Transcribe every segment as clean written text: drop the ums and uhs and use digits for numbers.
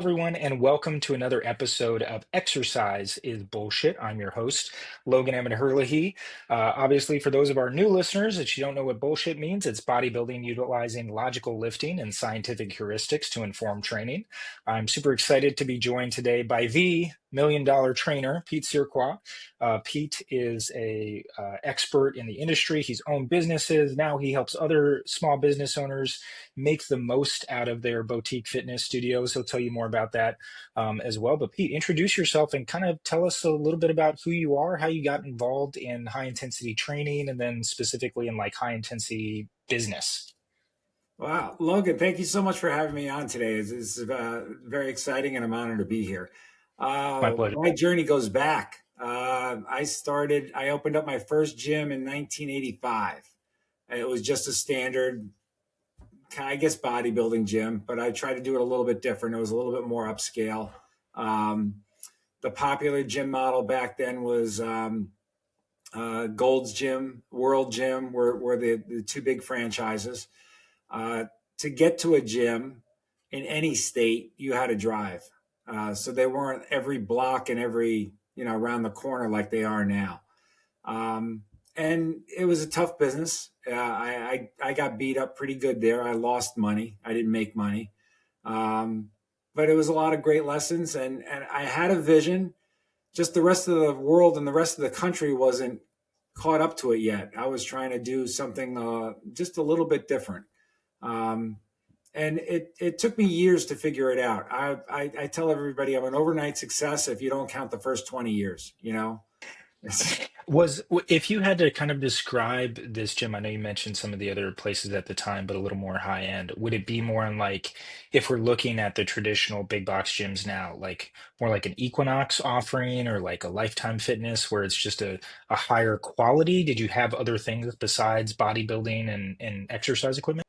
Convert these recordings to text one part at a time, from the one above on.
Everyone, and welcome to another episode of Exercise is Bullshit. I'm your host, Logan Emmett Herlihy. Obviously, for those of our new listeners that you don't know what bullshit means, it's bodybuilding utilizing logical lifting and scientific heuristics to inform training. I'm super excited to be joined today by the $1 million trainer, Pete Cerqua. Pete is a expert in the industry. He's owned businesses. Now he helps other small business owners make the most out of their boutique fitness studios. He'll tell you more about that as well. But Pete, introduce yourself and kind of tell us a little bit about who you are, how you got involved in high intensity training, and then specifically in like high intensity business. Wow, Logan, thank you so much for having me on today. It's very exciting and I'm honored to be here. My pleasure. My journey goes back. I opened up my first gym in 1985. It was just a standard, I guess, bodybuilding gym, but I tried to do it a little bit different. It was a little bit more upscale. Um, the popular gym model back then was Gold's Gym, World Gym, were the two big franchises. Uh, to get to a gym in any state, you had to drive. So they weren't every block and every, around the corner like they are now. And it was a tough business. I got beat up pretty good there. I lost money. I didn't make money. But it was a lot of great lessons. And I had a vision. Just the rest of the world and the rest of the country wasn't caught up to it yet. I was trying to do something just a little bit different. Um, and it took me years to figure it out. I tell everybody I'm an overnight success if you don't count the first 20 years, If you had to kind of describe this gym, I know you mentioned some of the other places at the time, but a little more high end, would it be more on like, if we're looking at the traditional big box gyms now, like more like an Equinox offering or like a Lifetime Fitness where it's just a higher quality? Did you have other things besides bodybuilding and exercise equipment?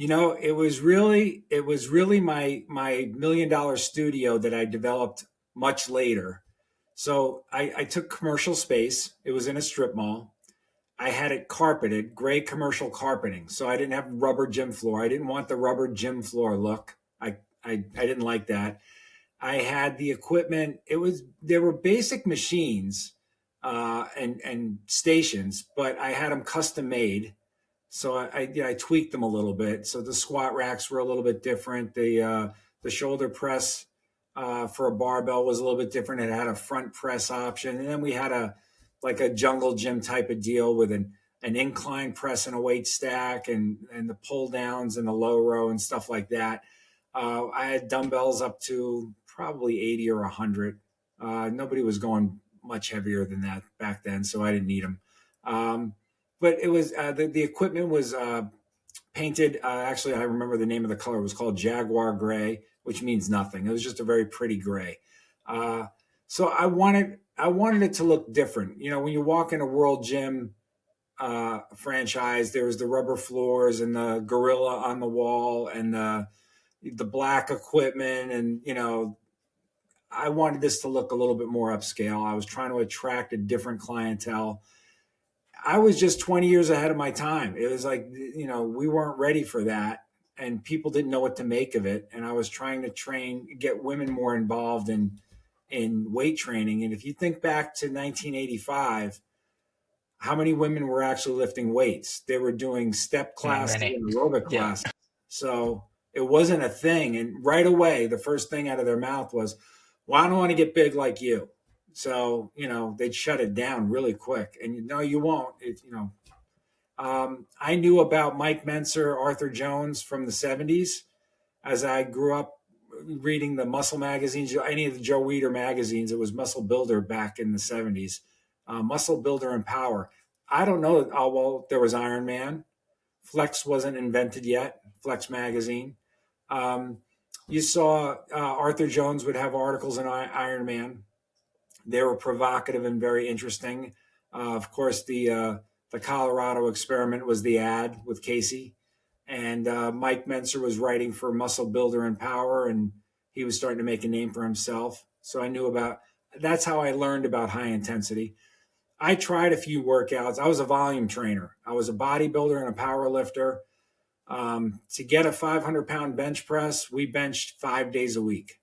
It was really my $1 million studio that I developed much later. So I took commercial space. It was in a strip mall. I had it carpeted, gray commercial carpeting. So I didn't have rubber gym floor. I didn't want the rubber gym floor look. I didn't like that. I had the equipment. There were basic machines and stations, but I had them custom made. So I tweaked them a little bit. So the squat racks were a little bit different. The shoulder press for a barbell was a little bit different. It had a front press option, and then we had a jungle gym type of deal with an incline press and a weight stack, and the pull downs and the low row and stuff like that. I had dumbbells up to probably 80 or 100. Nobody was going much heavier than that back then, so I didn't need them. But it was the equipment was painted. Actually, I remember the name of the color. It was called Jaguar Gray, which means nothing. It was just a very pretty gray. Uh, so I wanted it to look different. When you walk in a World Gym franchise, there was the rubber floors and the gorilla on the wall and the black equipment, and I wanted this to look a little bit more upscale. I was trying to attract a different clientele. I was just 20 years ahead of my time. It was like, we weren't ready for that, and people didn't know what to make of it. And I was trying to get women more involved in weight training. And if you think back to 1985, how many women were actually lifting weights? They were doing step Not classes many. and aerobic Yeah. classes. So it wasn't a thing. And right away, the first thing out of their mouth was, well, I don't want to get big like you. So, they'd shut it down really quick. And no, you won't. I knew about Mike Menser, Arthur Jones from the 70s as I grew up reading the muscle magazines, any of the Joe Weider magazines. It was Muscle Builder back in the 70s. Muscle Builder and Power. I don't know. Oh, well, there was Iron Man. Flex wasn't invented yet, Flex magazine. Um, you saw Arthur Jones would have articles in Iron Man. They were provocative and very interesting. Of course, the Colorado experiment was the ad with Casey, and Mike Menser was writing for Muscle Builder and Power, and he was starting to make a name for himself. So I knew about. That's how I learned about high intensity. I tried a few workouts. I was a volume trainer. I was a bodybuilder and a power lifter. To get a 500-pound bench press, we benched 5 days a week.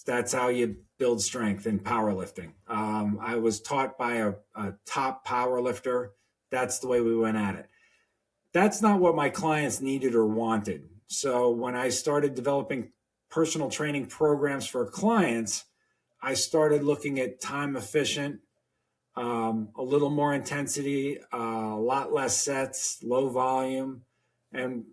That's how you build strength in powerlifting. I was taught by a top power lifter. That's the way we went at it. That's not what my clients needed or wanted. So when I started developing personal training programs for clients, I started looking at time efficient, a little more intensity, a lot less sets, low volume, and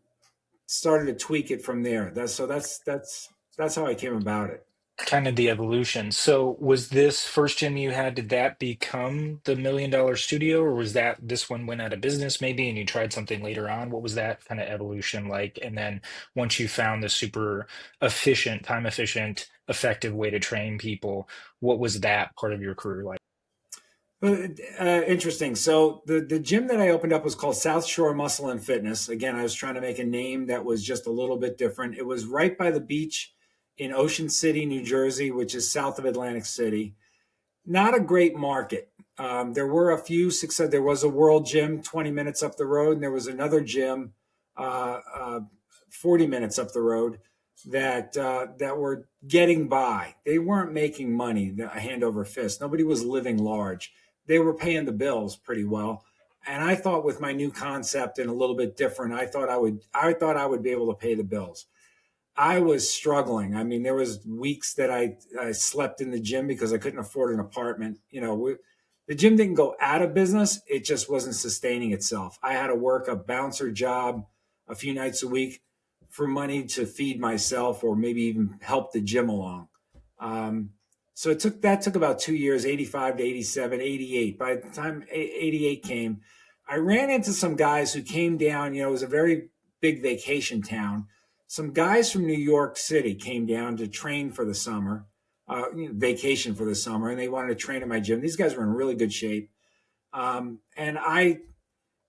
started to tweak it from there. That's how I came about it. Kind of the evolution. So was this first gym you had, did that become the $1 million studio, or was that this one went out of business maybe and you tried something later on? What was that kind of evolution like? And then once you found the super efficient, time efficient, effective way to train people, what was that part of your career like? Interesting. So the gym that I opened up was called South Shore Muscle and Fitness. Again, I was trying to make a name that was just a little bit different. It was right by the beach in Ocean City, New Jersey, which is south of Atlantic City. Not a great market. There were a few success. There was a World Gym 20 minutes up the road, and there was another gym uh, uh, 40 minutes up the road that were getting by. They weren't making money, a hand over fist. Nobody was living large. They were paying the bills pretty well. And I thought with my new concept and a little bit different, I thought I would be able to pay the bills. I was struggling. I mean, there was weeks that I slept in the gym because I couldn't afford an apartment. The gym didn't go out of business. It just wasn't sustaining itself. I had to work a bouncer job a few nights a week for money to feed myself or maybe even help the gym along. Um, so that took about 2 years, 85 to 87, 88. By the time 88 came, I ran into some guys who came down. It was a very big vacation town. Some guys from New York City came down to train for the summer, vacation for the summer, and they wanted to train at my gym. These guys were in really good shape. And it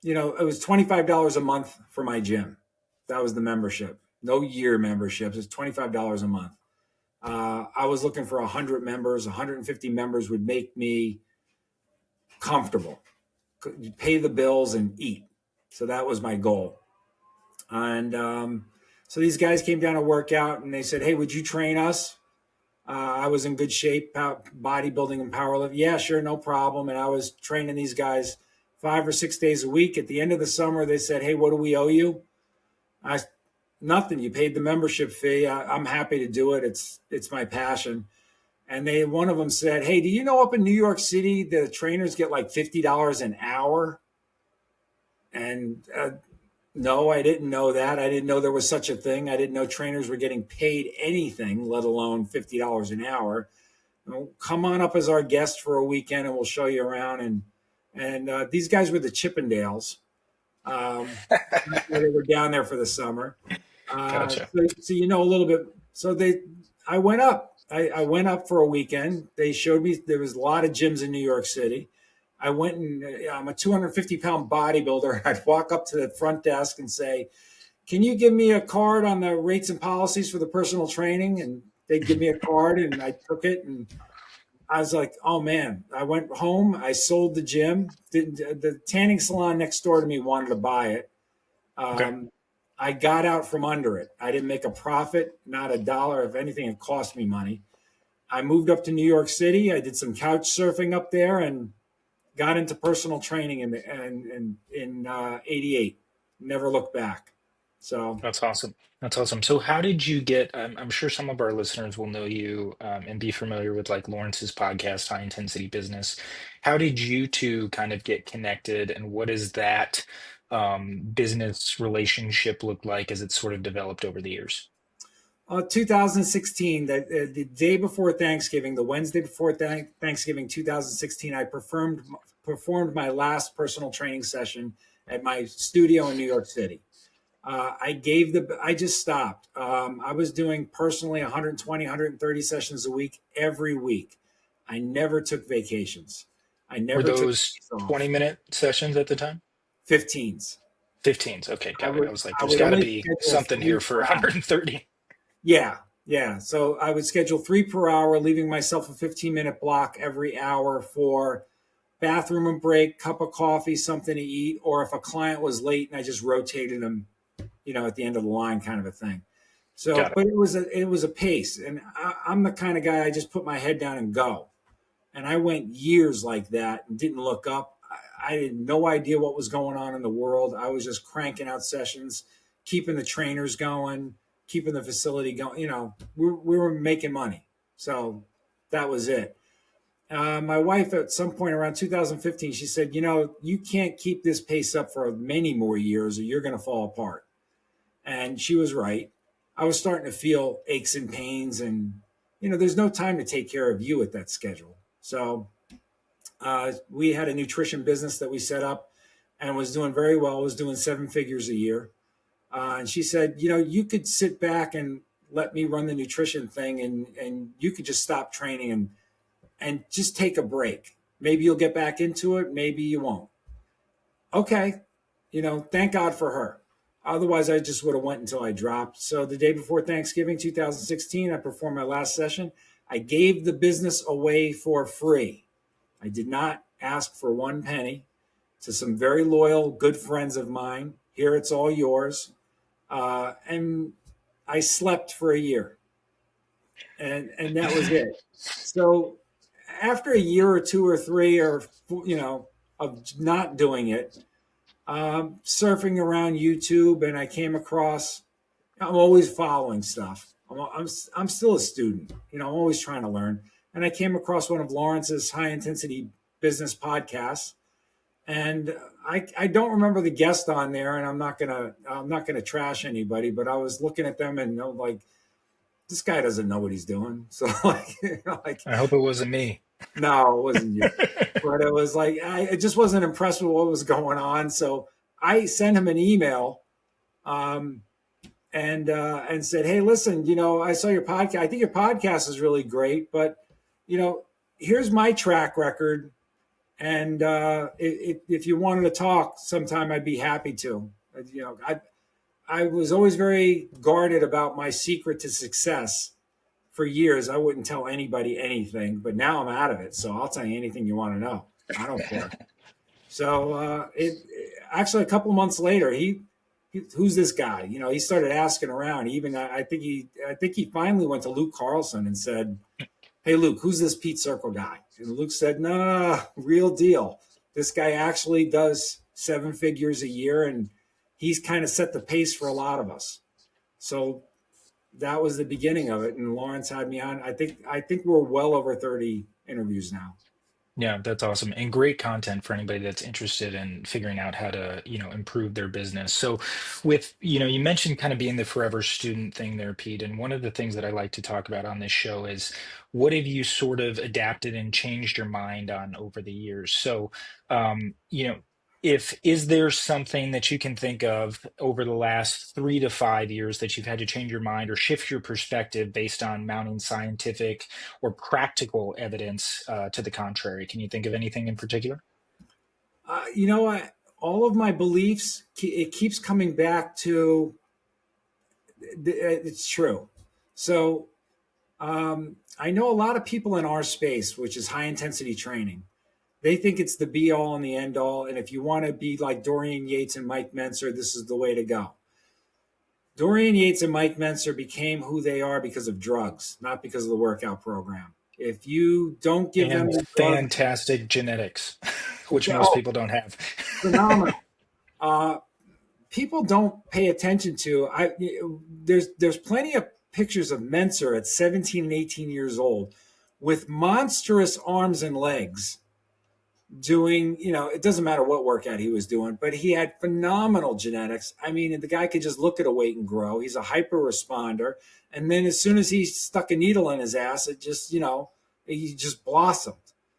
was $25 a month for my gym. That was the membership. No year memberships. It's $25 a month. I was looking for 100 members. 150 members would make me comfortable, pay the bills, and eat. So that was my goal. And so these guys came down to work out, and they said, "Hey, would you train us?" I was in good shape, bodybuilding and powerlifting. Yeah, sure, no problem. And I was training these guys 5 or 6 days a week. At the end of the summer, they said, "Hey, what do we owe you?" I Nothing. You paid the membership fee. I'm happy to do it. It's my passion. And one of them said, "Hey, do you know up in New York City the trainers get like $50 an hour?" And no, I didn't know that. I didn't know there was such a thing. I didn't know trainers were getting paid anything, let alone $50 an hour. Well, come on up as our guest for a weekend, and we'll show you around. And these guys were the Chippendales. Um, they were down there for the summer. Gotcha. So a little bit. I went up. I went up for a weekend. They showed me there was a lot of gyms in New York City. I went and I'm a 250-pound bodybuilder. I'd walk up to the front desk and say, "Can you give me a card on the rates and policies for the personal training?" And they'd give me a card, and I took it, and I was like, "Oh man!" I went home. I sold the gym. The tanning salon next door to me wanted to buy it. Okay. Um, I got out from under it. I didn't make a profit, not a dollar. If anything, it cost me money. I moved up to New York City. I did some couch surfing up there and got into personal training in '88. Never looked back. So That's awesome. That's awesome. So, how did you get? I'm sure some of our listeners will know you and be familiar with like Lawrence's podcast, High Intensity Business. How did you two kind of get connected, and what does that business relationship look like as it's sort of developed over the years? 2016, the day before Thanksgiving, the Wednesday before Thanksgiving, 2016, I performed my last personal training session at my studio in New York City. I just stopped. I was doing personally 120, 130 sessions a week every week. I never took vacations. I Were never took those days off. 20-minute sessions at the time? 15s. 15s. Okay, I got it. I would was like, I there's would got to only be schedule something three here for per hour. 130. Yeah, yeah. So I would schedule three per hour, leaving myself a 15-minute block every hour for bathroom and break, cup of coffee, something to eat, or if a client was late and I just rotated them at the end of the line kind of a thing. So, Got it. but it was a pace, and I'm the kind of guy I just put my head down and go. And I went years like that and didn't look up. I had no idea what was going on in the world. I was just cranking out sessions, keeping the trainers going, keeping the facility going. We were making money. So that was it. My wife, at some point around 2015, she said, you can't keep this pace up for many more years or you're going to fall apart. And she was right. I was starting to feel aches and pains, and there's no time to take care of you at that schedule. So we had a nutrition business that we set up and was doing very well. Was doing seven figures a year. And she said, you could sit back and let me run the nutrition thing, and you could just stop training and just take a break. Maybe you'll get back into it. Maybe you won't. Okay, thank God for her. Otherwise, I just would have went until I dropped. So the day before Thanksgiving 2016, I performed my last session. I gave the business away for free. I did not ask for one penny to some very loyal, good friends of mine. Here, it's all yours. And I slept for a year, and that was it. So after a year or two or three, or of not doing it, surfing around YouTube, and I came across. I'm always following stuff. I'm still a student. I'm always trying to learn. And I came across one of Lawrence's high intensity business podcasts, and I don't remember the guest on there, and I'm not gonna trash anybody, but I was looking at them and like, this guy doesn't know what he's doing. So like, like, I hope it wasn't me. no, it wasn't you. But it was like I just wasn't impressed with what was going on. So I sent him an email, um, and said, "Hey, listen, I saw your podcast. I think your podcast is really great, but you know, here's my track record, and if you wanted to talk sometime, I'd be happy to. I was always very guarded about my secret to success. For years, I wouldn't tell anybody anything, but now I'm out of it, so I'll tell you anything you want to know. I don't care. So it actually a couple of months later, who's this guy? He started asking around. Even I think he finally went to Luke Carlson and said, "Hey, Luke, who's this Pete Cerqua guy?" And Luke said, "No, real deal. This guy actually does seven figures a year, and he's kind of set the pace for a lot of us." So that was the beginning of it. And Lawrence had me on. I think we're well over 30 interviews now. Yeah, that's awesome. And great content for anybody that's interested in figuring out how to, improve their business. So with, you mentioned kind of being the forever student thing there, Pete. And one of the things that I like to talk about on this show is what have you sort of adapted and changed your mind on over the years? So, if is there something that you can think of over the last 3 to 5 years that you've had to change your mind or shift your perspective based on mounting scientific or practical evidence to the contrary? Can you think of anything in particular? All of my beliefs, it keeps coming back to it's true. So I know a lot of people in our space, which is high intensity training. They think it's the be all and the end all. And if you want to be like Dorian Yates and Mike Menser, this is the way to go. Dorian Yates and Mike Menser became who they are because of drugs, not because of the workout program. If you don't give them And the drugs, fantastic genetics, which most oh, people don't have. phenomenal. Uh, People don't pay attention to. There's plenty of pictures of Menser at 17 and 18 years old with monstrous arms and legs doing, it doesn't matter what workout he was doing, but he had phenomenal genetics. I mean, the guy could just look at a weight and grow. He's a hyper responder. And then as soon as he stuck a needle in his ass, it just, he just blossomed.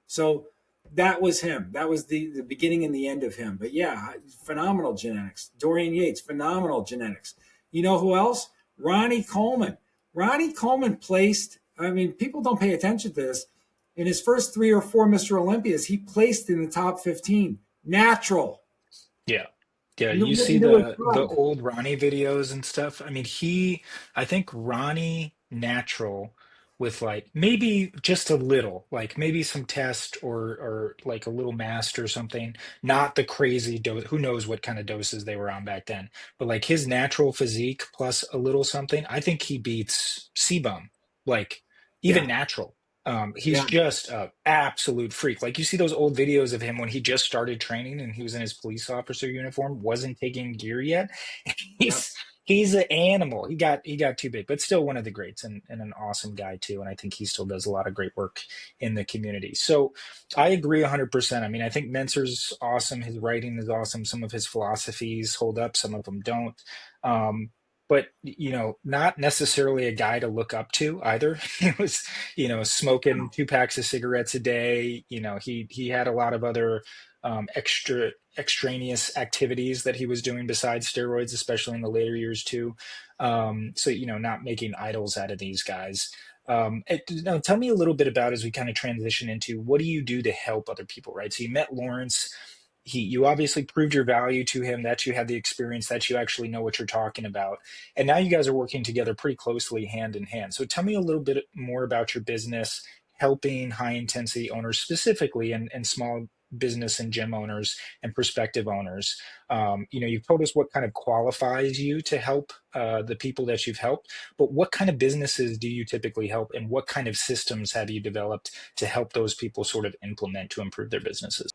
So that was him. That was the beginning and the end of him. But yeah, phenomenal genetics. Dorian Yates, phenomenal genetics. You know who else? Ronnie Coleman. Ronnie Coleman placed, I mean, people don't pay attention to this. In his first three or four Mr. Olympias, he placed in the top 15. Natural. Yeah. Yeah, No, you see didn't do a the drug. old Ronnie videos and stuff. I mean, I think Ronnie Natural with like maybe just a little, like maybe some test or like a little mast or something, not the crazy dose. Who knows what kind of doses they were on back then, but like his natural physique plus a little something, I think he beats Sebum, like even Yeah, natural. He's yeah, just a absolute freak. Like you see those old videos of him when he just started training and he was in his police officer uniform, wasn't taking gear yet. yeah. He's an animal. He got too big, but still one of the greats and an awesome guy too. And I think he still does a lot of great work in the community. So I agree 100%. I mean, I think Mentzer's awesome. His writing is awesome. Some of his philosophies hold up, some of them don't. But not necessarily a guy to look up to either. He was, smoking No. 2 packs of cigarettes a day. He had a lot of other extraneous activities that he was doing besides steroids, especially in the later years too. So not making idols out of these guys. Now tell me a little bit about as we kind of transition into what do you do to help other people, right? So you met Lawrence. You obviously proved your value to him, that you had the experience, that you actually know what you're talking about, and now you guys are working together pretty closely hand in hand. So tell me a little bit more about your business, helping high intensity owners specifically, and small business and gym owners and prospective owners. You've told us what kind of qualifies you to help the people that you've helped, but what kind of businesses do you typically help, and what kind of systems have you developed to help those people sort of implement to improve their businesses?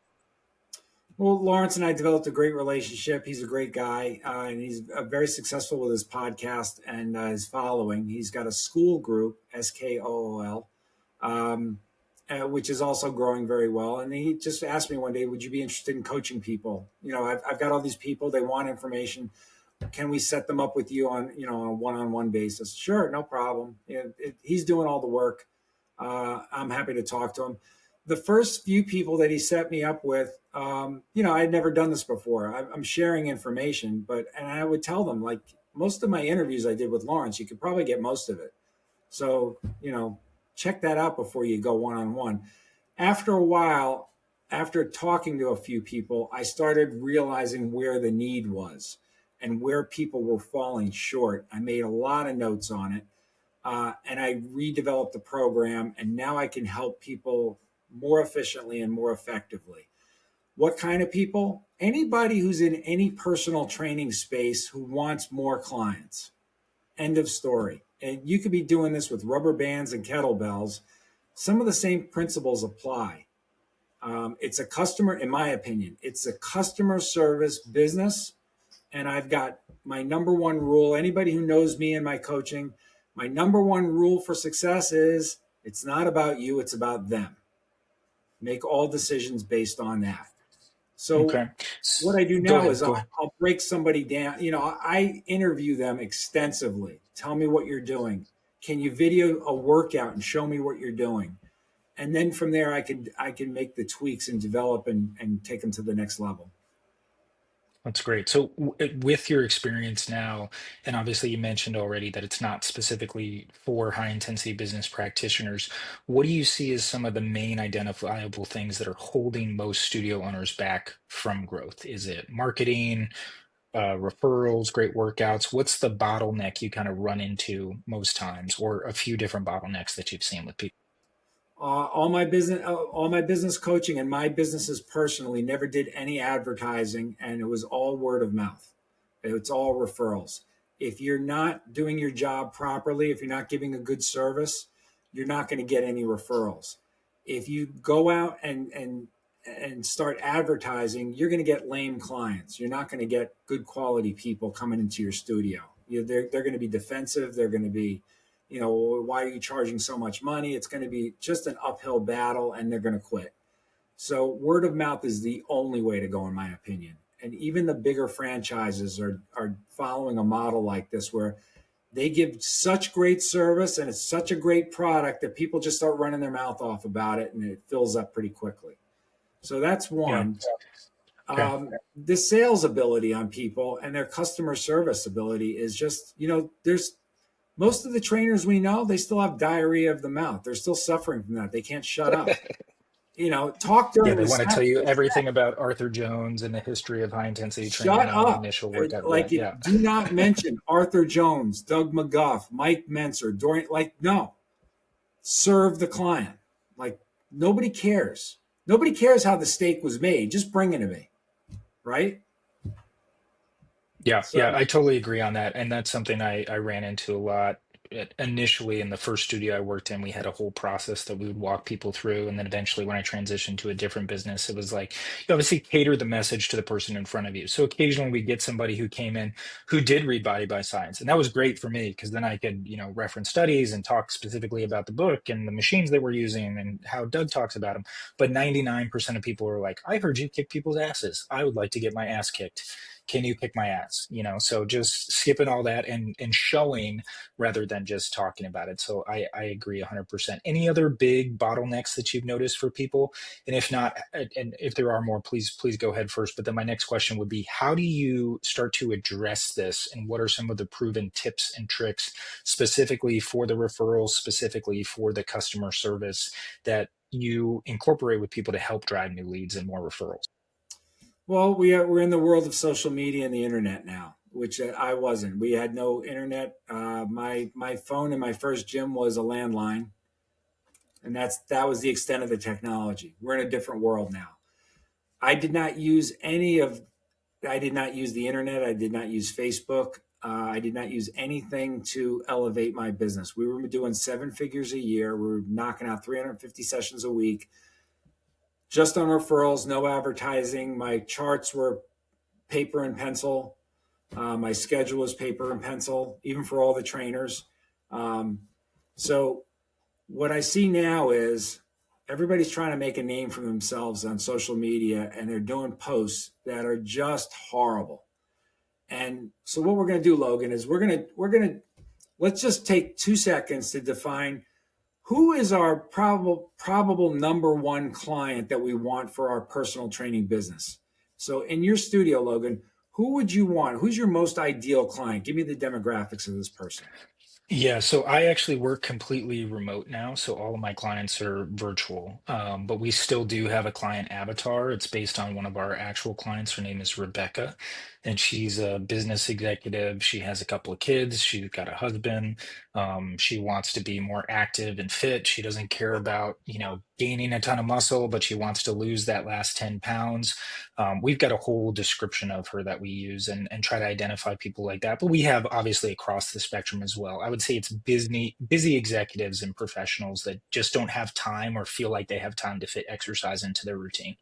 Well, Lawrence and I developed a great relationship. He's a great guy, and he's very successful with his podcast and his following. He's got a school group, SKOOL, um, which is also growing very well. And he just asked me one day, "Would you be interested in coaching people? I've got all these people; they want information. Can we set them up with you on on a one-on-one basis?" Sure, no problem. He's doing all the work. I'm happy to talk to him. The first few people that he set me up with, I had never done this before. I'm sharing information, and I would tell them, like, most of my interviews I did with Lawrence, you could probably get most of it. So check that out before you go one on one. After a while, after talking to a few people, I started realizing where the need was and where people were falling short. I made a lot of notes on it, and I redeveloped the program, and now I can help people more efficiently and more effectively. What kind of people? Anybody who's in any personal training space who wants more clients. End of story. And you could be doing this with rubber bands and kettlebells. Some of the same principles apply. It's a customer, in my opinion, it's a customer service business. And I've got my number one rule. Anybody who knows me and my coaching, my number one rule for success is it's not about you, it's about them. Make all decisions based on that. So Okay. what I do Go now ahead. is Go ahead. I'll break somebody down. I interview them extensively. Tell me what you're doing. Can you video a workout and show me what you're doing? And then from there, I can make the tweaks and develop and take them to the next level. That's great. So, with your experience now, and obviously you mentioned already that it's not specifically for high intensity business practitioners, what do you see as some of the main identifiable things that are holding most studio owners back from growth? Is it marketing, referrals, great workouts? What's the bottleneck you kind of run into most times, or a few different bottlenecks that you've seen with people? All my business coaching and my businesses personally never did any advertising, and it was all word of mouth. It's all referrals. If you're not doing your job properly, if you're not giving a good service, you're not going to get any referrals. If you go out and start advertising, you're going to get lame clients. You're not going to get good quality people coming into your studio. They're going to be defensive. They're going to be, why are you charging so much money? It's going to be just an uphill battle, and they're going to quit. So word of mouth is the only way to go, in my opinion. And even the bigger franchises are following a model like this where they give such great service and it's such a great product that people just start running their mouth off about it, and it fills up pretty quickly. So that's Yeah. one. Okay. The sales ability on people and their customer service ability is just, there's most of the trainers we know, they still have diarrhea of the mouth. They're still suffering from that. They can't shut up. Talk Yeah, during they the want to tell session. you everything about Arthur Jones and the history of high intensity Shut training and up. initial workout. Yeah, Like, yeah. do not mention Arthur Jones, Doug McGuff, Mike Menser, Dorian. Like, no. serve the client. Like nobody cares. Nobody cares how the steak was made. Just bring it to me, right? Yeah, yeah, So I totally agree on that. And that's something I ran into a lot. Initially, in the first studio I worked in, we had a whole process that we would walk people through. And then eventually, when I transitioned to a different business, it was like you obviously cater the message to the person in front of you. So occasionally we get somebody who came in who did read Body by Science. And that was great for me because then I could, reference studies and talk specifically about the book and the machines that we're using and how Doug talks about them. But 99% of people were like, I heard you kick people's asses. I would like to get my ass kicked. Can you kick my ass? So just skipping all that and showing rather than just talking about it. So I agree 100%. Any other big bottlenecks that you've noticed for people? And if not, and if there are more, please go ahead first. But then my next question would be, how do you start to address this? And what are some of the proven tips and tricks specifically for the referrals, specifically for the customer service that you incorporate with people to help drive new leads and more referrals? well, we're in the world of social media and the internet now, which I wasn't. We had no internet. My phone in my first gym was a landline, and that was the extent of the technology. We're in a different world now. I did not use any of. I did not use the internet. I did not use Facebook. I did not use anything to elevate my business. We were doing seven figures a year. We were knocking out 350 sessions a week, just on referrals, no advertising. My charts were paper and pencil. My schedule was paper and pencil, even for all the trainers. Um, so what I see now is everybody's trying to make a name for themselves on social media, and they're doing posts that are just horrible. And so what we're going to do, Logan, is we're going to let's just take 2 seconds to define who is our probable number one client that we want for our personal training business. So in your studio, Logan, who would you want? Who's your most ideal client? Give me the demographics of this person. Yeah, so I actually work completely remote now, so all of my clients are virtual. But we still do have a client avatar. It's based on one of our actual clients. Her name is Rebecca, and she's a business executive. She has a couple of kids. She's got a husband. She wants to be more active and fit. She doesn't care about, gaining a ton of muscle, but she wants to lose that last 10 pounds. We've got a whole description of her that we use and try to identify people like that. But we have obviously across the spectrum as well. I would say it's busy executives and professionals that just don't have time or feel like they have time to fit exercise into their routine.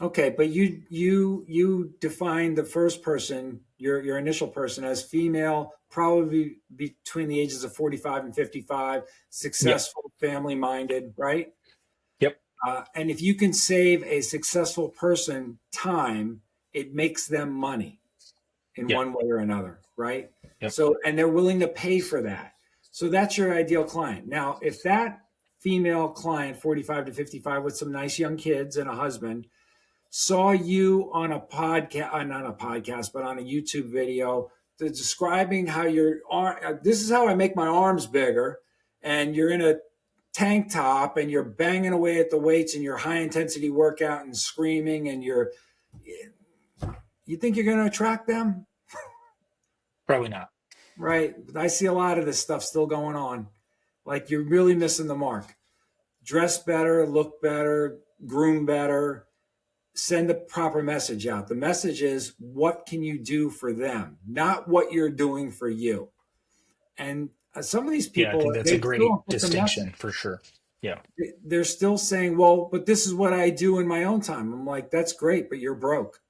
Okay, but you define the first person, your initial person, as female, probably between the ages of 45 and 55, Yep. successful, family minded, right? Yep. And if you can save a successful person time, it makes them money in Yep. one way or another, right? Yep. So, and they're willing to pay for that. So that's your ideal client. Now, if that female client, 45 to 55, with some nice young kids and a husband, saw you on a podcast, not a podcast, but on a YouTube video describing how your arm, this is how I make my arms bigger, and you're in a tank top and you're banging away at the weights and your high intensity workout and screaming and you think you're going to attract them? Probably not. Right. I see a lot of this stuff still going on. Like you're really missing the mark. Dress better, look better, groom better, send the proper message out. The message is what can you do for them, not what you're doing for you. And some of these Yeah, I people, think that's a they still great don't get the message. distinction for sure. Yeah. They're still saying, well, but this is what I do in my own time. I'm like, that's great, but you're broke.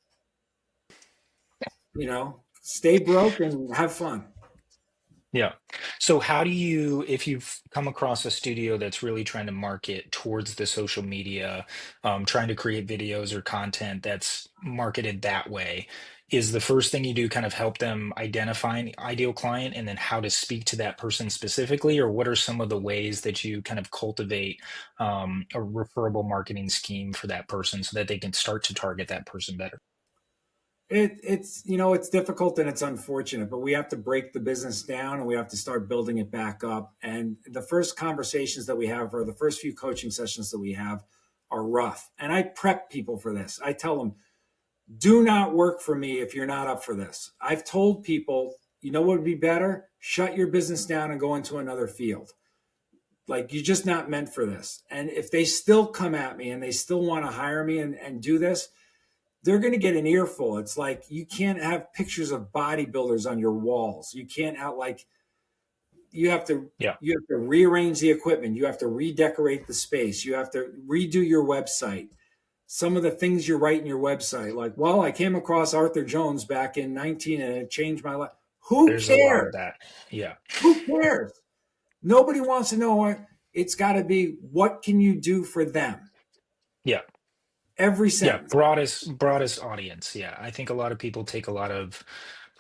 Stay broke and have fun. Yeah. So how do you, if you've come across a studio that's really trying to market towards the social media, trying to create videos or content that's marketed that way, is the first thing you do kind of help them identify an ideal client and then how to speak to that person specifically? Or what are some of the ways that you kind of cultivate a referable marketing scheme for that person so that they can start to target that person better? It's difficult and it's unfortunate, but we have to break the business down and we have to start building it back up. And the first conversations that we have, or the first few coaching sessions that we have, are rough. And I prep people for this. I tell them, do not work for me if you're not up for this. I've told people, you know what would be better? Shut your business down and go into another field. Like, you're just not meant for this. And if they still come at me and they still want to hire me and do this, they're going to get an earful. It's like, you can't have pictures of bodybuilders on your walls. You can't out like, you have to Yeah. you have to rearrange the equipment. You have to redecorate the space. You have to redo your website. Some of the things you write in your website, like, well, I came across Arthur Jones back in 19 and it changed my life. Who There's a lot of cares? that. Yeah. Who cares? Nobody wants to know what it's got to be. What can you do for them? Yeah. Every Yeah, sentence. broadest audience. Yeah, I think a lot of people take a lot of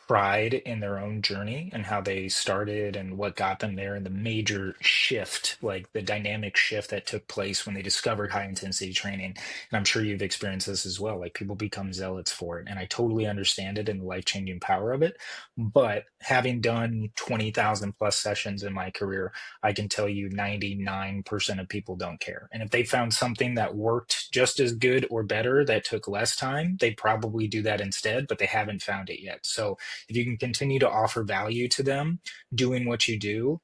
pride in their own journey and how they started and what got them there and the major shift, like the dynamic shift that took place when they discovered high intensity training. And I'm sure you've experienced this as well. Like people become zealots for it, and I totally understand it and the life-changing power of it. But having done 20,000 plus sessions in my career, I can tell you 99% of people don't care. And if they found something that worked just as good or better that took less time, they'd probably do that instead, but they haven't found it yet. So if you can continue to offer value to them doing what you do,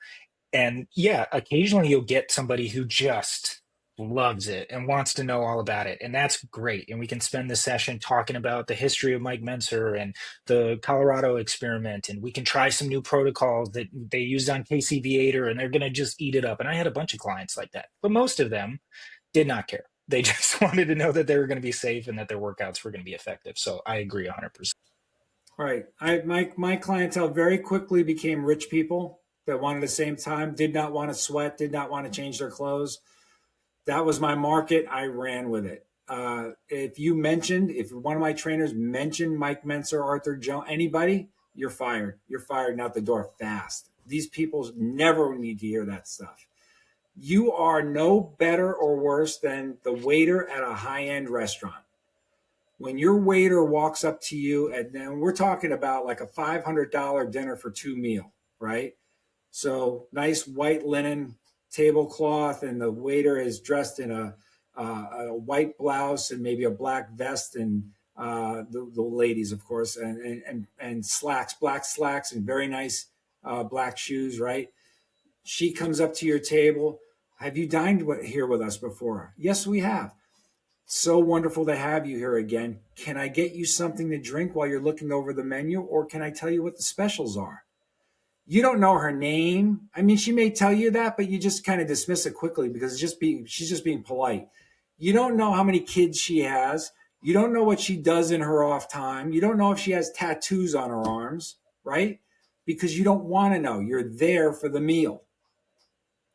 and yeah, occasionally you'll get somebody who just loves it and wants to know all about it. And that's great. And we can spend the session talking about the history of Mike Menser and the Colorado experiment. And we can try some new protocols that they used on KCV8er, and they're going to just eat it up. And I had a bunch of clients like that, but most of them did not care. They just wanted to know that they were going to be safe and that their workouts were going to be effective. So I agree 100%. Right. My clientele very quickly became rich people that wanted the same time, did not want to sweat, did not want to change their clothes. That was my market. I ran with it. If one of my trainers mentioned Mike Menser, Arthur Jones, anybody, you're fired. You're fired and out the door fast. These people never need to hear that stuff. You are no better or worse than the waiter at a high end restaurant. When your waiter walks up to you, and then we're talking about like a $500 dinner for two meal, right? So nice white linen tablecloth, and the waiter is dressed in a white blouse and maybe a black vest, and the ladies, of course, and slacks, black slacks, and very nice black shoes, right? She comes up to your table. Have you dined here with us before? Yes, we have. So wonderful to have you here again. Can I get you something to drink while you're looking over the menu, or can I tell you what the specials are? You don't know her name. I mean, she may tell you that, but you just kind of dismiss it quickly because she's just being polite. You don't know how many kids she has. You don't know what she does in her off time. You don't know if she has tattoos on her arms, right? Because you don't want to know. You're there for the meal.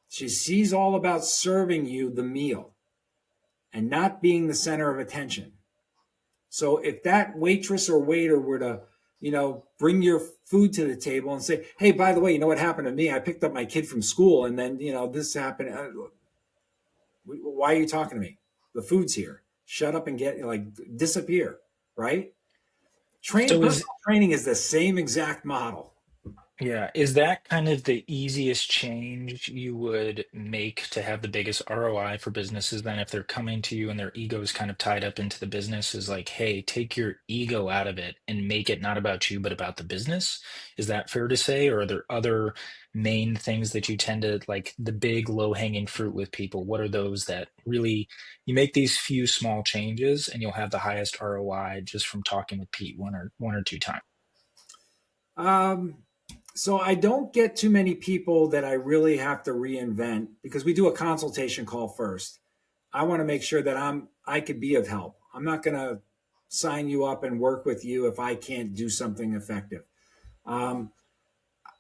She's all about serving you the meal and not being the center of attention. So if that waitress or waiter were to, bring your food to the table and say, "Hey, by the way, you know what happened to me? I picked up my kid from school, and then this happened." Why are you talking to me? The food's here. Shut up and disappear. Right? So is Personal training is the same exact model. Yeah, is that kind of the easiest change you would make to have the biggest ROI for businesses then if they're coming to you and their ego is kind of tied up into the business is like, hey, take your ego out of it and make it not about you, but about the business? Is that fair to say? Or are there other main things that you tend to like the big low-hanging fruit with people? What are those that really you make these few small changes and you'll have the highest ROI just from talking with Pete one or two times? Um, so I don't get too many people that I really have to reinvent because we do a consultation call first. I want to make sure that I could be of help. I'm not going to sign you up and work with you if I can't do something effective. Um,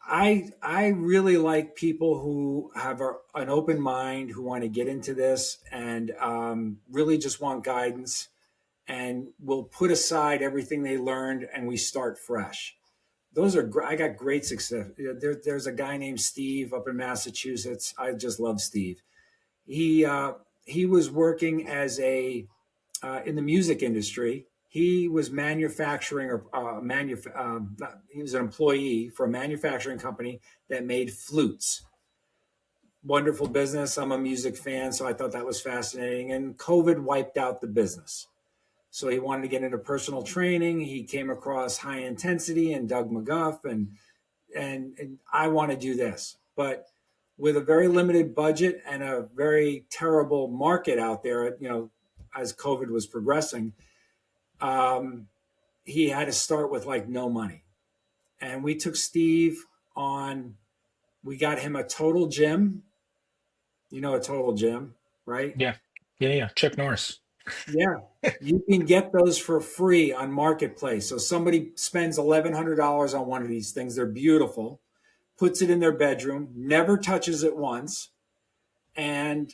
I really like people who have an open mind, who want to get into this and really just want guidance, and will put aside everything they learned and we start fresh. I got great success. There's a guy named Steve up in Massachusetts. I just love Steve. He was working as a in the music industry. He was manufacturing or he was an employee for a manufacturing company that made flutes. Wonderful business. I'm a music fan, so I thought that was fascinating. And COVID wiped out the business. So he wanted to get into personal training. He came across high intensity and Doug McGuff, and I want to do this. But with a very limited budget and a very terrible market out there, as COVID was progressing, um, he had to start with like no money. And we took Steve on, we got him a total gym, a total gym, right? Yeah. Yeah, yeah. Chuck Norris. Yeah. You can get those for free on Marketplace. So somebody spends $1,100 on one of these things. They're beautiful, puts it in their bedroom, never touches it once. And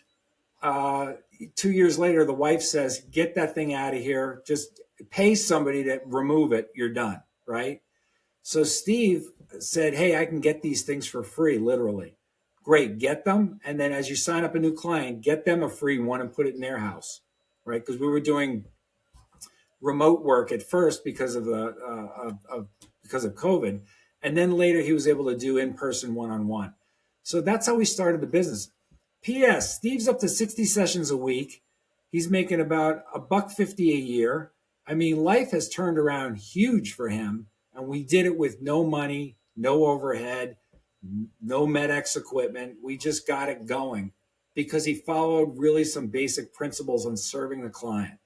2 years later, the wife says, "Get that thing out of here. Just pay somebody to remove it. You're done." Right. So Steve said, "Hey, I can get these things for free, literally." Great, get them. And then as you sign up a new client, get them a free one and put it in their house. Right. Because we were doing remote work at first because of because of COVID, and then later he was able to do in person one on one. So that's how we started the business. P.S. Steve's up to 60 sessions a week. He's making about $1.50 a year. I mean, life has turned around huge for him, and we did it with no money, no overhead, no MedX equipment. We just got it going because he followed really some basic principles on serving the client.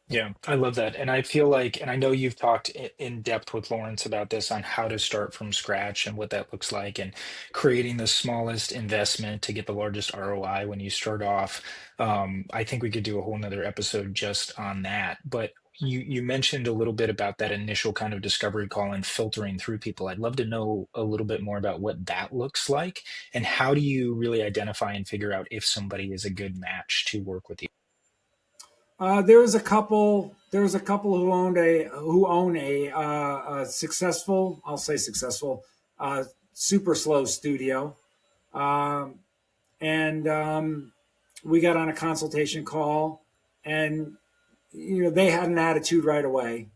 Yeah, I love that. And I feel like, and I know you've talked in depth with Lawrence about this on how to start from scratch and what that looks like and creating the smallest investment to get the largest ROI when you start off. I think we could do a whole nother episode just on that. But you mentioned a little bit about that initial kind of discovery call and filtering through people. I'd love to know a little bit more about what that looks like and how do you really identify and figure out if somebody is a good match to work with you? There was a couple. There was a couple who own a successful, I'll say successful, super slow studio, um, and we got on a consultation call, and they had an attitude right away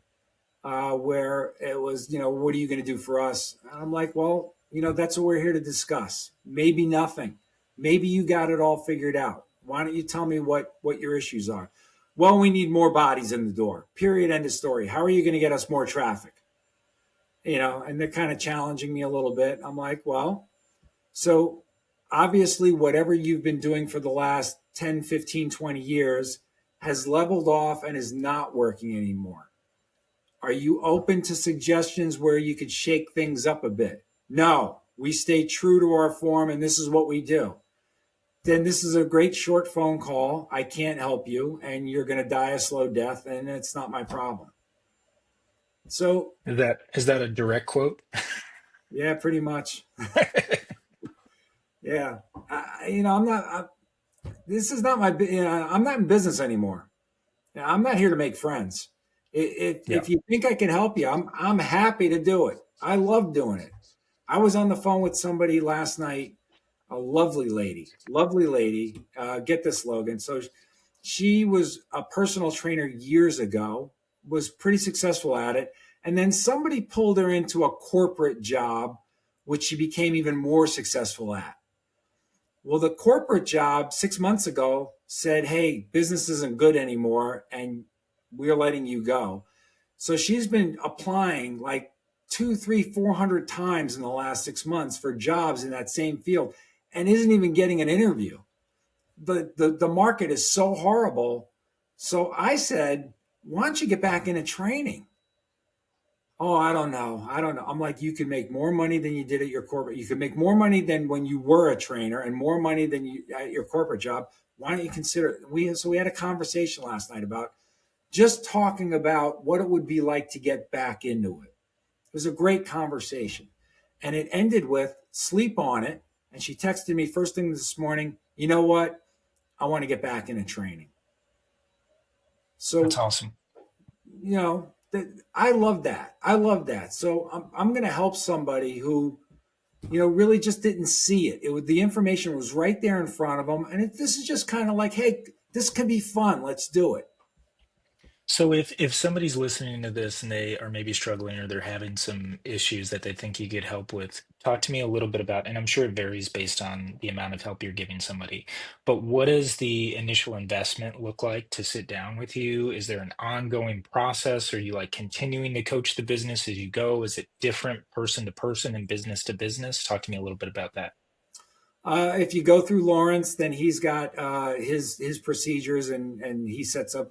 where it was, what are you going to do for us? And I'm like, well, that's what we're here to discuss. Maybe nothing. Maybe you got it all figured out. Why don't you tell me what your issues are? Well, we need more bodies in the door. Period. End of story. How are you going to get us more traffic? And they're kind of challenging me a little bit. I'm like, well, so obviously, whatever you've been doing for the last 10, 15, 20 years has leveled off and is not working anymore. Are you open to suggestions where you could shake things up a bit? No, we stay true to our form and this is what we do. Then this is a great short phone call. I can't help you and you're going to die a slow death and it's not my problem. So, Is that a direct quote? yeah, pretty much. Yeah. I'm not, this is not I'm not in business anymore. I'm not here to make friends. Yeah. If you think I can help you, I'm happy to do it. I love doing it. I was on the phone with somebody last night, a lovely lady. Get this, Logan. So she was a personal trainer years ago, was pretty successful at it. And then somebody pulled her into a corporate job, which she became even more successful at. Well, the corporate job 6 months ago said, "Hey, business isn't good anymore and we're letting you go." So she's been applying like two, three, 400 times in the last 6 months for jobs in that same field and isn't even getting an interview. The market is so horrible. So I said, "Why don't you get back into training?" Oh, I don't know. I don't know. I'm like, you can make more money than you did at your corporate. You can make more money than when you were a trainer and more money than you at your corporate job. Why don't you consider it? So we had a conversation last night about just talking about what it would be like to get back into it. It was a great conversation. And it ended with sleep on it. And she texted me first thing this morning, "You know what? I want to get back into training." That's So, awesome. I love that. I love that. So I'm going to help somebody who, really just didn't see it. The information was right there in front of them. And this is just kind of like, hey, this can be fun. Let's do it. So if somebody's listening to this and they are maybe struggling or they're having some issues that they think you could help with, talk to me a little bit about, and I'm sure it varies based on the amount of help you're giving somebody, but what does the initial investment look like to sit down with you? Is there an ongoing process? Are you like continuing to coach the business as you go? Is it different person to person and business to business? Talk to me a little bit about that. If you go through Lawrence, then he's got his procedures, and he sets up.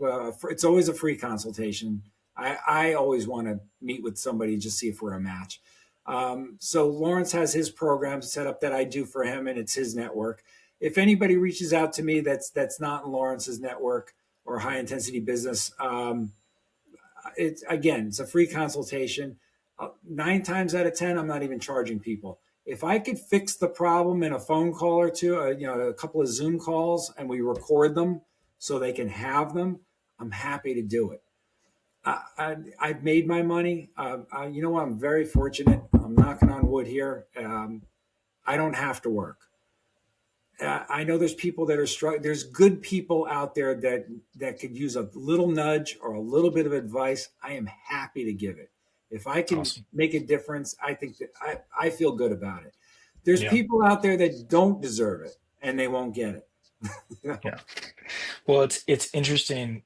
It's always a free consultation. I always want to meet with somebody just see if we're a match. So Lawrence has his program set up that I do for him, and it's his network. If anybody reaches out to me that's not in Lawrence's network or high intensity business, it's a free consultation. 9 times out of 10, I'm not even charging people. If I could fix the problem in a phone call or two, a couple of Zoom calls, and we record them so they can have them, I'm happy to do it. I've made my money. You know what? I'm very fortunate. I'm knocking on wood here. I don't have to work. I know there's people that are struggling. There's good people out there that could use a little nudge or a little bit of advice. I am happy to give it. If I can Awesome. make a difference, I think that I feel good about it. There's Yeah. people out there that don't deserve it and they won't get it. You know? Yeah. Well, it's interesting.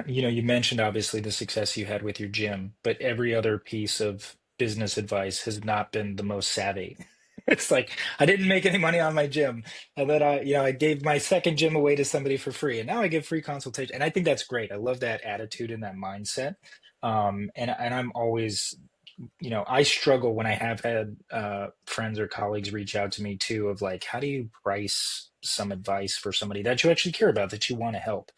You mentioned obviously the success you had with your gym, but every other piece of business advice has not been the most savvy. It's like I didn't make any money on my gym, and then I gave my second gym away to somebody for free, and now I give free consultation. And I think that's great. I love that attitude and that mindset. And I'm always I struggle when I have had friends or colleagues reach out to me too of like, how do you price some advice for somebody that you actually care about, that you want to help?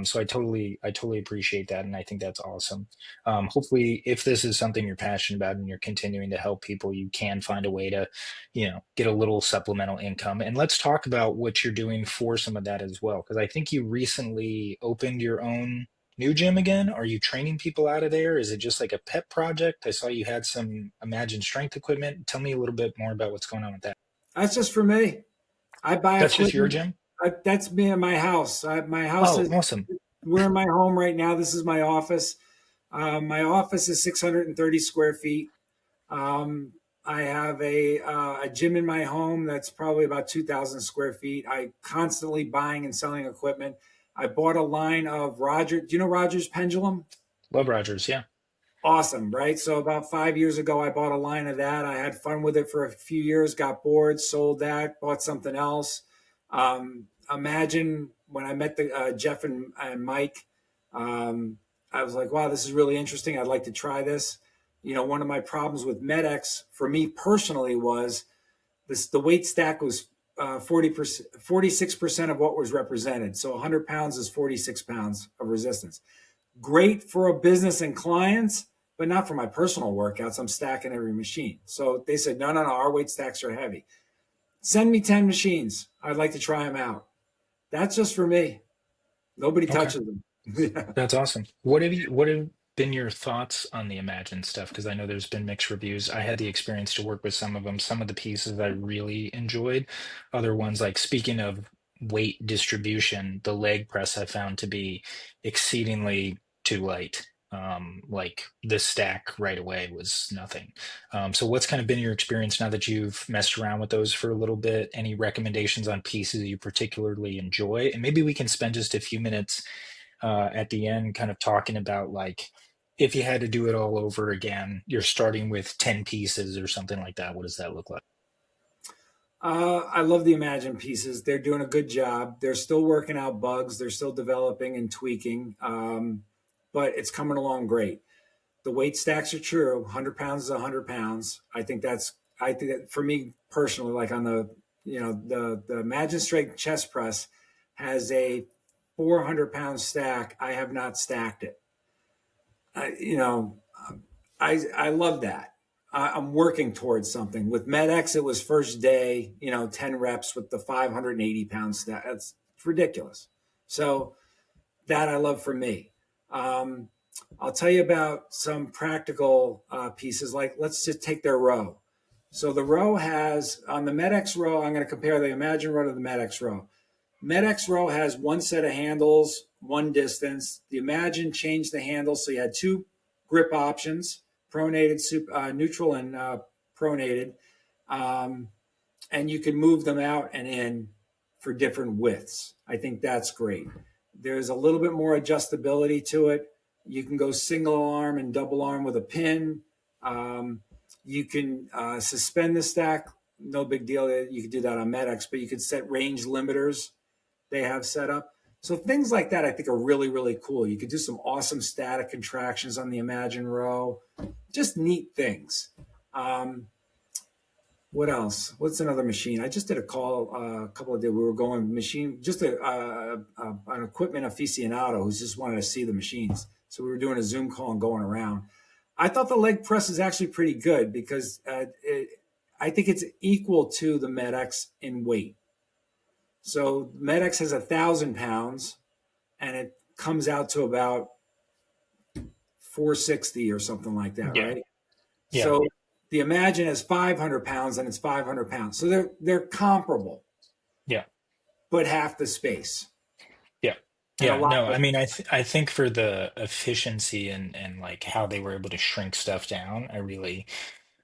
So I totally appreciate that, and I think that's awesome. Hopefully, if this is something you're passionate about and you're continuing to help people, you can find a way to, get a little supplemental income. And let's talk about what you're doing for some of that as well, because I think you recently opened your own new gym again? Are you training people out of there? Is it just like a pet project? I saw you had some Imagine Strength equipment. Tell me a little bit more about what's going on with that. That's just for me. I buy That's just your equipment. gym? That's me in my house. My house Oh, is. awesome. We're in my home right now. This is my office. My office is 630 square feet. Um, I have a gym in my home that's probably about 2,000 square feet. I constantly buying and selling equipment. I bought a line of Roger. Do you know Rogers Pendulum? Love Rogers. Yeah. Awesome, right? So about 5 years ago, I bought a line of that. I had fun with it for a few years, got bored, sold that, bought something else. Imagine when I met the Jeff and Mike, um, I was like, wow, this is really interesting. I'd like to try this. One of my problems with MedX for me personally was the weight stack was 40%, 46% of what was represented. So 100 pounds is 46 pounds of resistance. Great for a business and clients, but not for my personal workouts. I'm stacking every machine. So they said, no, no, no, our weight stacks are heavy. Send me 10 machines. I'd like to try them out. That's just for me. Nobody Okay. touches them. Yeah. That's awesome. What have been your thoughts on the Imagine stuff? Because I know there's been mixed reviews. I had the experience to work with some of them. Some of the pieces I really enjoyed. Other ones, like speaking of weight distribution, the leg press I found to be exceedingly too light. Like the stack right away was nothing. So what's kind of been your experience now that you've messed around with those for a little bit? Any recommendations on pieces you particularly enjoy? And maybe we can spend just a few minutes at the end, kind of talking about like if you had to do it all over again, you're starting with 10 pieces or something like that. What does that look like? I love the Imagine pieces. They're doing a good job. They're still working out bugs. They're still developing and tweaking, but it's coming along great. The weight stacks are true. 100 pounds is 100 pounds. I think that for me personally, like on the Imagine Strength chest press has a 400-pound stack. I have not stacked it. I, you know, I love that. I'm working towards something. With MedX, it was first day, 10 reps with the 580-pound stack. That's ridiculous. So that I love for me. Um, I'll tell you about some practical pieces. Like let's just take their row. So the row has on the MedX row. I'm going to compare the Imagine row to the MedX row. MedX row has one set of handles, one distance. The Imagine changed the handles, so you had two grip options: pronated, neutral, and pronated. Um, and you can move them out and in for different widths. I think that's great. There's a little bit more adjustability to it. You can go single arm and double arm with a pin. You can suspend the stack no big deal. You could do that on MedX, but you could set range limiters they have set up. So things like that I think are really, really cool. You could do some awesome static contractions on the Imagine Row. Just neat things. Um, what else? What's another machine? I just did a call a couple of days. We were going machine, just an equipment aficionado who's just wanted to see the machines. So we were doing a Zoom call and going around. I thought the leg press is actually pretty good because I think it's equal to the MedX in weight. So MedX has 1,000 pounds, and it comes out to about 460 or something like that, Yeah. right? Yeah. So the Imagine has 500 pounds, and it's 500 pounds. So they're comparable, Yeah. but half the space Yeah. and a Yeah. lot No, I less. mean, I think for the efficiency and like how they were able to shrink stuff down, I really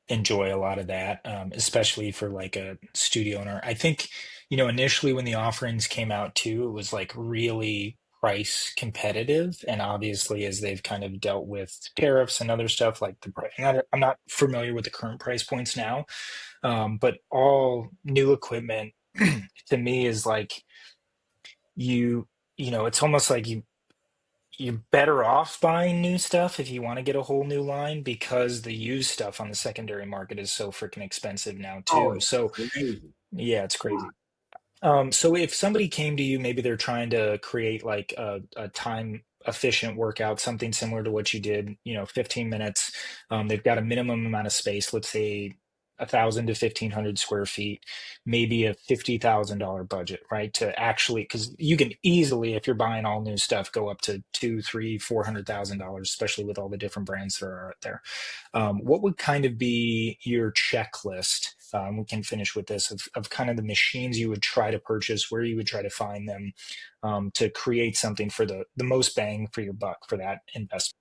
enjoy a lot of that, especially for like a studio owner. I think, initially when the offerings came out too, it was like really price competitive. And obviously, as they've kind of dealt with tariffs and other stuff, like the price, I'm not familiar with the current price points now, but all new equipment to me is like you, it's almost like you're better off buying new stuff if you want to get a whole new line because the used stuff on the secondary market is so freaking expensive now Oh, too. it's So crazy. yeah, it's crazy. So if somebody came to you, maybe they're trying to create like a time efficient workout, something similar to what you did, 15 minutes. They've got a minimum amount of space, let's say 1,000 to 1,500 square feet, maybe a $50,000 budget, right? To actually, because you can easily, if you're buying all new stuff, go up to two, three, $400,000, especially with all the different brands that are out there. What would kind of be your checklist? We can finish with this of kind of the machines you would try to purchase, where you would try to find them, to create something for the most bang for your buck for that investment.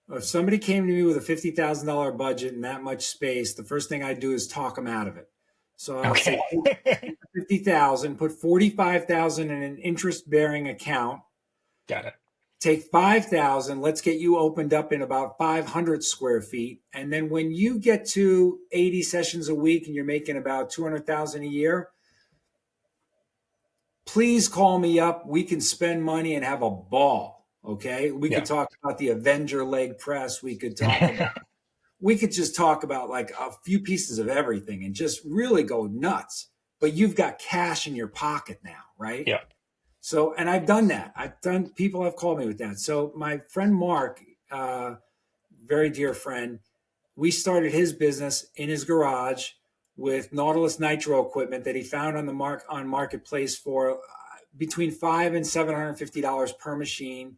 If somebody came to me with a $50,000 budget and that much space, the first thing I do is talk them out of it. So I'll say Okay. 50,000, put 45,000 in an interest bearing account. Got it. Take 5,000, let's get you opened up in about 500 square feet. And then when you get to 80 sessions a week and you're making about 200,000 a year, please call me up. We can spend money and have a ball. Okay. We could Yeah. talk about the Avenger leg press. We could just talk about like a few pieces of everything and just really go nuts. But you've got cash in your pocket now, right? Yeah. So, and I've done that. People have called me with that. So, my friend Mark, very dear friend, we started his business in his garage with Nautilus Nitro equipment that he found on marketplace for between $500 and $750 per machine.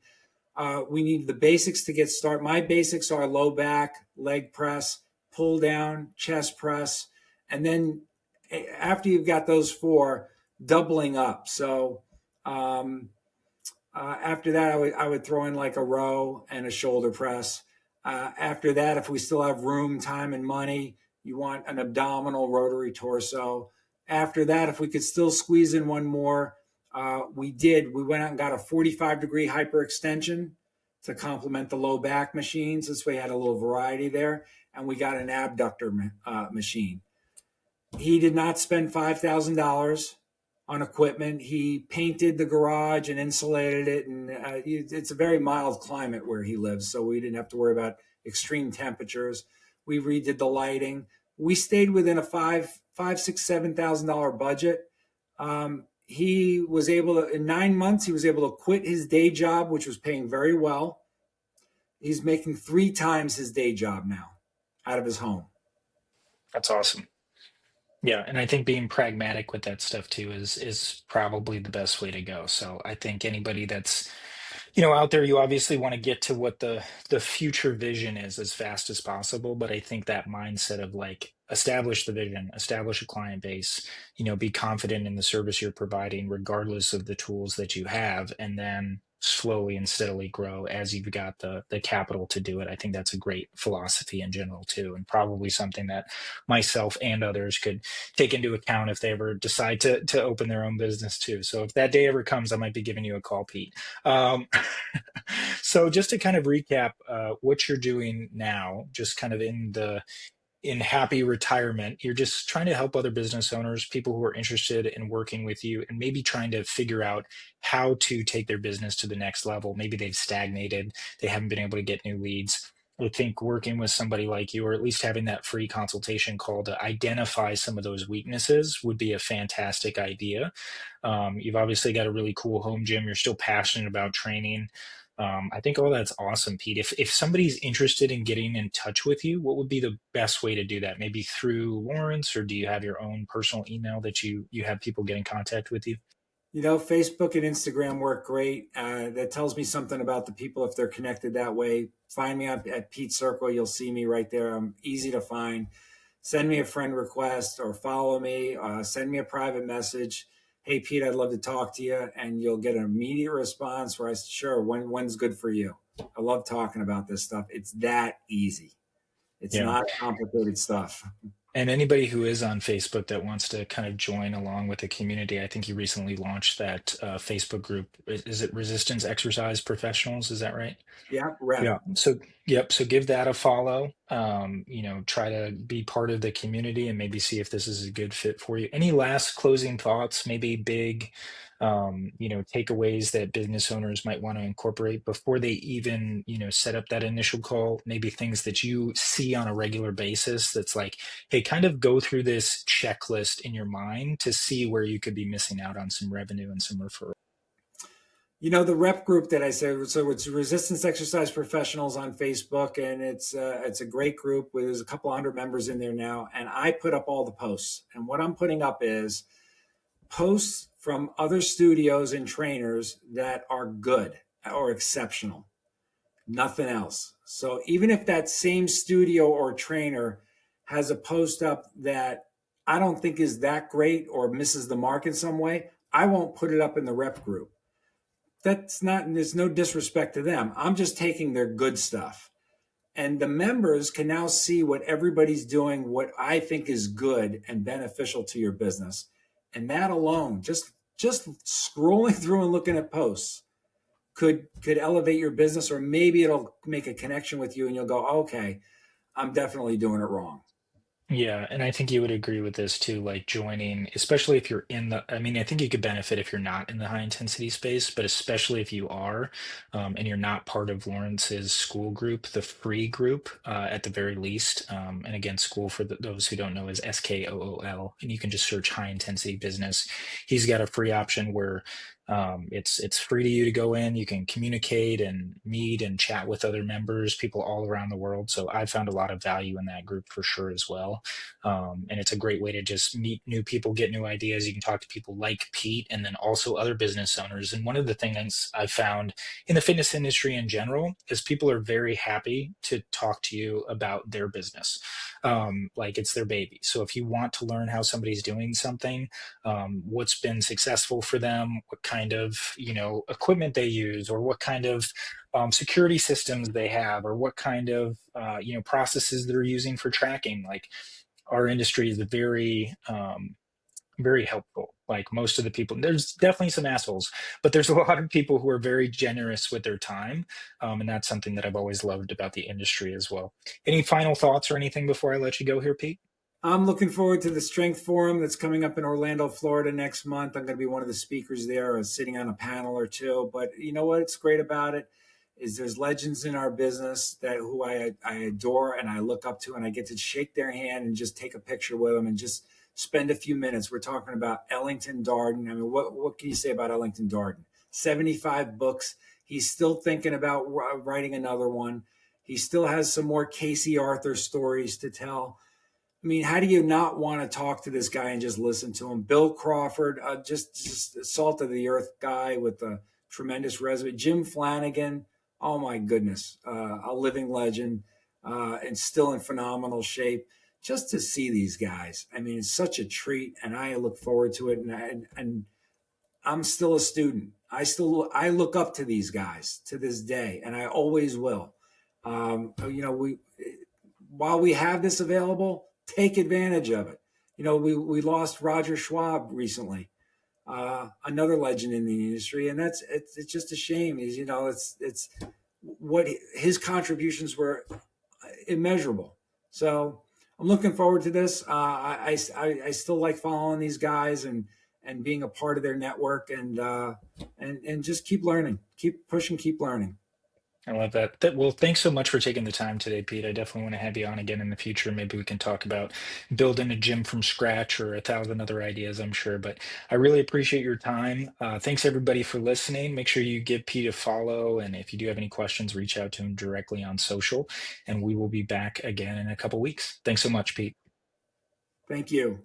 We need the basics to get started. My basics are low back, leg press, pull down, chest press, and then after you've got those four, doubling up. So um, after that, I would throw in like a row and a shoulder press. After that, if we still have room, time, and money, you want an abdominal rotary torso. After that, if we could still squeeze in one more, we did. We went out and got a 45-degree hyperextension to complement the low back machines. This way, had a little variety there. And we got an abductor machine. He did not spend $5,000 on equipment. He painted the garage and insulated it, and it's a very mild climate where he lives, so we didn't have to worry about extreme temperatures. We redid the lighting. We stayed within a $7,000 budget. He was able to, in 9 months, he was able to quit his day job, which was paying very well. He's making 3 times his day job now out of his home. That's awesome. Yeah, and I think being pragmatic with that stuff too is probably the best way to go. So I think anybody that's out there, you obviously want to get to what the future vision is as fast as possible. But I think that mindset of like establish the vision, establish a client base, be confident in the service you're providing, regardless of the tools that you have, and then slowly and steadily grow as you've got the capital to do it. I think that's a great philosophy in general too, and probably something that myself and others could take into account if they ever decide to open their own business too. So if that day ever comes, I might be giving you a call, Pete. Um, so just to kind of recap what you're doing now, just kind of in the in happy retirement. You're just trying to help other business owners, people who are interested in working with you, and maybe trying to figure out how to take their business to the next level. Maybe they've stagnated, they haven't been able to get new leads. I think working with somebody like you, or at least having that free consultation call to identify some of those weaknesses, would be a fantastic idea. You've obviously got a really cool home gym. You're still passionate about training. I think all that's awesome, Pete. If somebody's interested in getting in touch with you, what would be the best way to do that? Maybe through Lawrence, or do you have your own personal email that you have people get in contact with you? Facebook and Instagram work great. That tells me something about the people if they're connected that way. Find me at Pete Cerqua. You'll see me right there. I'm easy to find. Send me a friend request or follow me. Send me a private message. Hey, Pete, I'd love to talk to you. And you'll get an immediate response where I said, sure, when's good for you? I love talking about this stuff. It's that easy. It's Yeah. not complicated stuff. And anybody who is on Facebook that wants to kind of join along with the community, I think you recently launched that Facebook group. Is it Resistance Exercise Professionals? Is that right? Yeah, rep. Yeah. So, yep. So give that a follow. Try to be part of the community and maybe see if this is a good fit for you. Any last closing thoughts, maybe big, takeaways that business owners might want to incorporate before they even, set up that initial call? Maybe things that you see on a regular basis that's like, hey, kind of go through this checklist in your mind to see where you could be missing out on some revenue and some referrals. The rep group that I said, so it's Resistance Exercise Professionals on Facebook, and it's a great group. There's a couple hundred members in there now, and I put up all the posts. And what I'm putting up is posts from other studios and trainers that are good or exceptional, nothing else. So even if that same studio or trainer has a post up that I don't think is that great or misses the mark in some way, I won't put it up in the rep group. That's not, there's no disrespect to them. I'm just taking their good stuff. And the members can now see what everybody's doing, what I think is good and beneficial to your business. And that alone, just scrolling through and looking at posts could elevate your business, or maybe it'll make a connection with you and you'll go, okay, I'm definitely doing it wrong. Yeah, and I think you would agree with this too, like joining, especially if you're in the, I mean, I think you could benefit if you're not in the high intensity space, but especially if you are, and you're not part of Lawrence's school group, the free group, at the very least. And again, school for those who don't know is SKOOL, and you can just search high intensity business. He's got a free option where it's free to you to go in. You can communicate and meet and chat with other members, people all around the world. So I found a lot of value in that group for sure as well. And it's a great way to just meet new people, get new ideas. You can talk to people like Pete and then also other business owners. And one of the things I found in the fitness industry in general is people are very happy to talk to you about their business. Like it's their baby. So if you want to learn how somebody's doing something, what's been successful for them, what kind of equipment they use, or what kind of security systems they have, or what kind of processes they're using for tracking. Like our industry is very helpful. Like most of the people, there's definitely some assholes, but there's a lot of people who are very generous with their time, and that's something that I've always loved about the industry as well. Any final thoughts or anything before I let you go here, Pete? I'm looking forward to the Strength Forum that's coming up in Orlando, Florida next month. I'm going to be one of the speakers there, or sitting on a panel or two. But you know what's great about it is there's legends in our business that who I adore and I look up to, and I get to shake their hand and just take a picture with them and just spend a few minutes. We're talking about Ellington Darden. I mean, what can you say about Ellington Darden? 75 books. He's still thinking about writing another one. He still has some more Casey Arthur stories to tell. I mean, how do you not want to talk to this guy and just listen to him? Bill Crawford, just a salt of the earth guy with a tremendous resume. Jim Flanagan, oh my goodness, a living legend, and still in phenomenal shape. Just to see these guys, I mean, it's such a treat, and I look forward to it. And I'm still a student. I look up to these guys to this day, and I always will. We while we have this available, take advantage of it. We lost Roger Schwab recently, another legend in the industry, and it's just a shame. It's what his contributions were immeasurable. So I'm looking forward to this. I still like following these guys and being a part of their network and just keep learning, keep pushing, keep learning. I love that. Well, thanks so much for taking the time today, Pete. I definitely want to have you on again in the future. Maybe we can talk about building a gym from scratch or a thousand other ideas, I'm sure. But I really appreciate your time. Thanks everybody for listening. Make sure you give Pete a follow. And if you do have any questions, reach out to him directly on social. And we will be back again in a couple weeks. Thanks so much, Pete. Thank you.